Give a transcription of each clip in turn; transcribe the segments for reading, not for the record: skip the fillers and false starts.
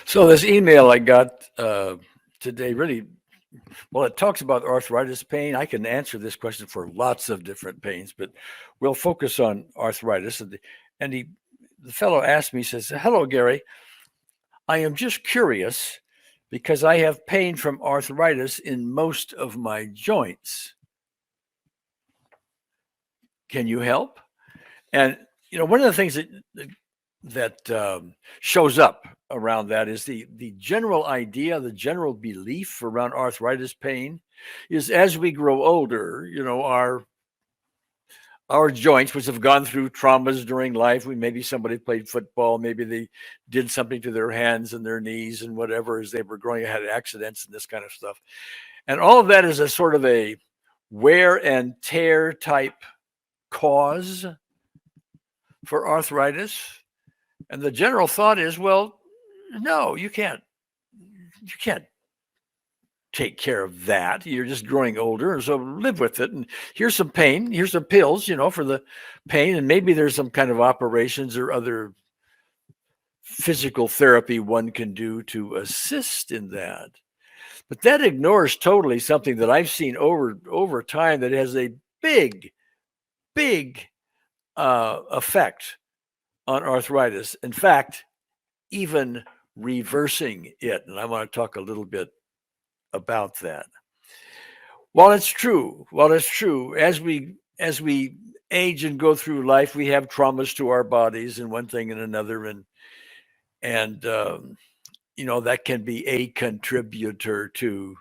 So this email I got today really, well, it talks about arthritis pain. I can answer this question for lots of different pains, but we'll focus on arthritis. The fellow asked me, he says, "Hello, Gary. I am just curious because I have pain from arthritis in most of my joints. Can you help?" And one of the things that shows up around that is the general idea, the general belief around arthritis pain is as we grow older, our joints, which have gone through traumas during life. Maybe somebody played football, maybe they did something to their hands and their knees and whatever as they were growing, had accidents and this kind of stuff. And all of that is a sort of a wear and tear type cause for arthritis. And the general thought is, well, no, you can't take care of that. You're just growing older, and so live with it. And here's some pain. Here's some pills, for the pain, and maybe there's some kind of operations or other physical therapy one can do to assist in that. But that ignores totally something that I've seen over time that has a big, big effect on arthritis. In fact, even reversing it. And I want to talk a little bit about that. While it's true, as we age and go through life, we have traumas to our bodies and one thing and another, and that can be a contributor to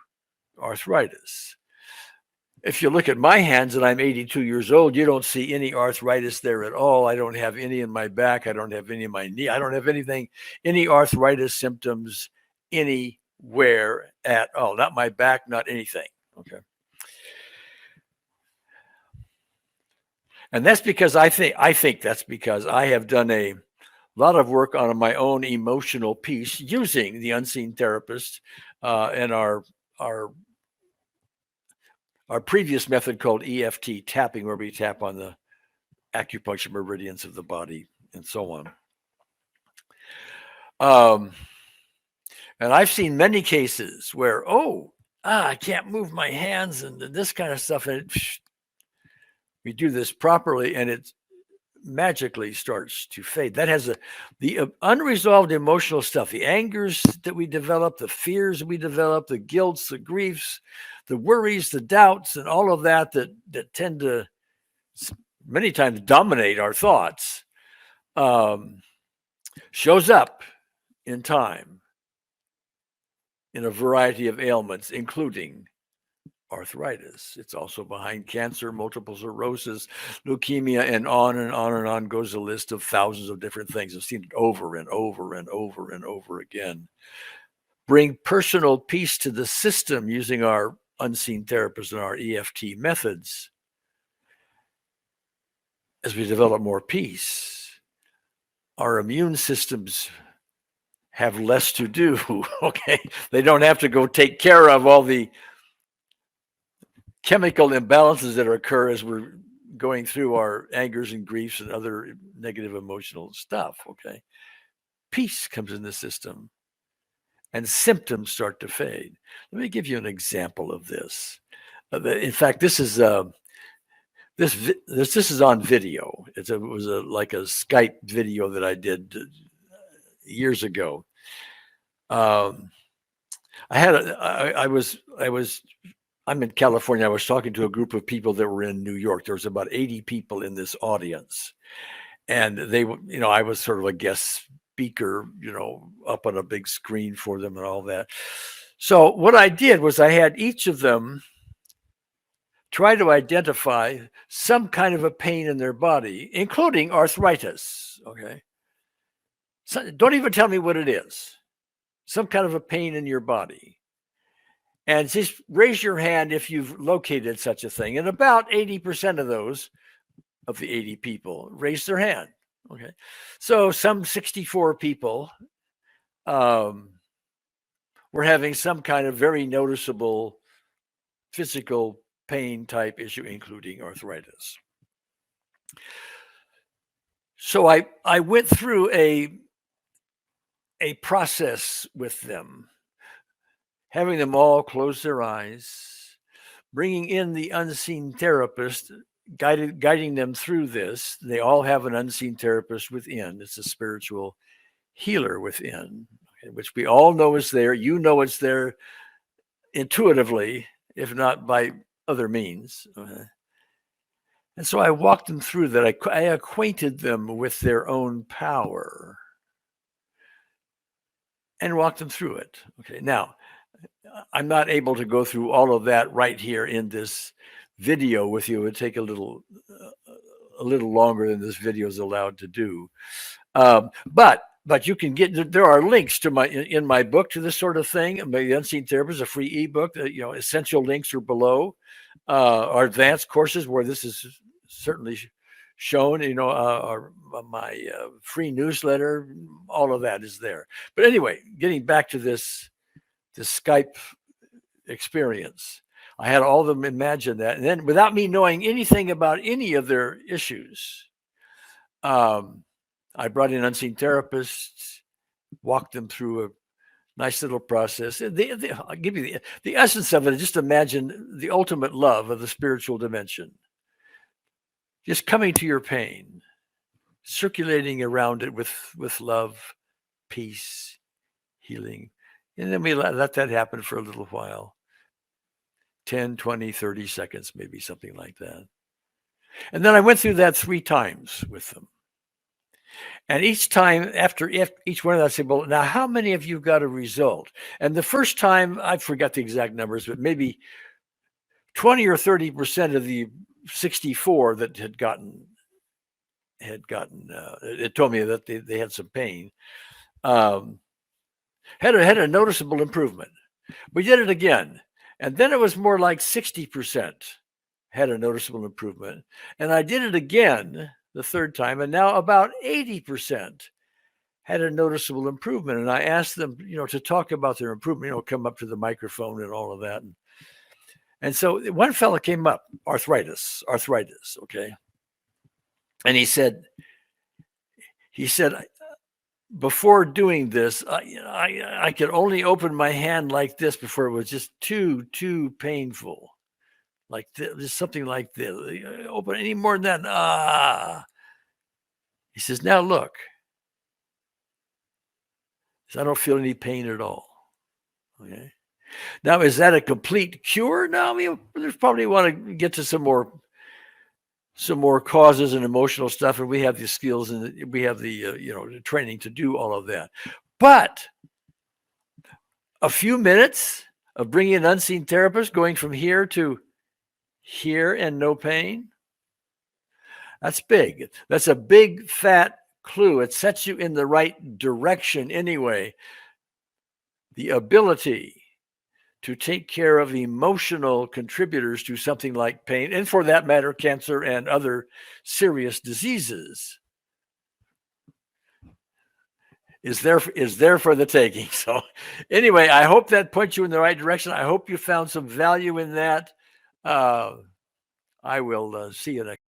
arthritis. If you look at my hands and I'm 82 years old, you don't see any arthritis there at all. I don't have any in my back. I don't have any in my knee. I don't have any arthritis symptoms anywhere at all. Not my back, not anything. Okay. And that's because I think that's because I have done a lot of work on my own emotional piece using the unseen therapist and our our previous method called EFT tapping, where we tap on the acupuncture meridians of the body and so on. Um, and I've seen many cases where, I can't move my hands and this kind of stuff. And we do this properly and it magically starts to fade. That has the unresolved emotional stuff, the angers that we develop, the fears we develop, the guilts, the griefs, the worries, the doubts, and all of that tend to many times dominate our thoughts, shows up in time in a variety of ailments, including arthritis. It's also behind cancer, multiple sclerosis, leukemia, and on and on and on goes a list of thousands of different things. I've seen it over and over and over and over again. Bring personal peace to the system using our unseen therapists and our EFT methods. As we develop more peace, our immune systems have less to do. Okay. They don't have to go take care of all the chemical imbalances that occur as we're going through our angers and griefs and other negative emotional stuff. Okay. Peace comes in the system and symptoms start to fade. Let me give you an example of this. In fact, this is this is on video. It was like a Skype video that I did years ago. I'm in California. I was talking to a group of people that were in New York. There was about 80 people in this audience, and I was sort of a guest speaker, up on a big screen for them and all that. So what I did was I had each of them try to identify some kind of a pain in their body, including arthritis. Okay. So don't even tell me what it is. Some kind of a pain in your body. And just raise your hand if you've located such a thing. And about 80% of the 80 people raised their hand. Okay. So some 64 people were having some kind of very noticeable physical pain type issue, including arthritis. So I went through a a process with them, having them all close their eyes, bringing in the unseen therapist, guiding them through this. They all have an unseen therapist within. It's a spiritual healer within, which we all know is there. You know it's there intuitively, if not by other means. And so I walked them through that. I acquainted them with their own power and walked them through it. Okay, now, I'm not able to go through all of that right here in this video with you. It would take a little longer than this video is allowed to do. But you can get, there are links to in my book to this sort of thing. The Unseen Therapist, a free ebook. Essential links are below. Our advanced courses where this is certainly shown. My free newsletter, all of that is there. But anyway, getting back to this Skype experience, I had all of them imagine that, and then without me knowing anything about any of their issues, I brought in unseen therapists, walked them through a nice little process. I'll give you the essence of it. Just imagine the ultimate love of the spiritual dimension, just coming to your pain, circulating around it with love, peace, healing. And then we let that happen for a little while, 10, 20, 30 seconds, maybe something like that. And then I went through that 3 times with them. And each time, after each one of that, I said, well, now how many of you got a result? And the first time, I forgot the exact numbers, but maybe 20 or 30% of the 64 that had gotten, it told me that they had some pain, had a noticeable improvement. We did it again. And then it was more like 60% had a noticeable improvement. And I did it again the third time, and now about 80% had a noticeable improvement. And I asked them, to talk about their improvement, come up to the microphone and all of that. And so one fellow came up, arthritis, okay? And he said, before doing this, I could only open my hand like this before it was just too painful. Like this, something like this. Open any more than that. He says, now look. He says, I don't feel any pain at all. Okay. Now, is that a complete cure? No, I mean, there's probably want to get to some more causes and emotional stuff, and we have the skills and we have the the training to do all of that. But a few minutes of bringing an unseen therapist, going from here to here and no pain, that's big. That's a big fat clue. It sets you in the right direction anyway. The ability to take care of emotional contributors to something like pain, and for that matter, cancer and other serious diseases, is there for the taking. So anyway, I hope that puts you in the right direction. I hope you found some value in that. I will see you next.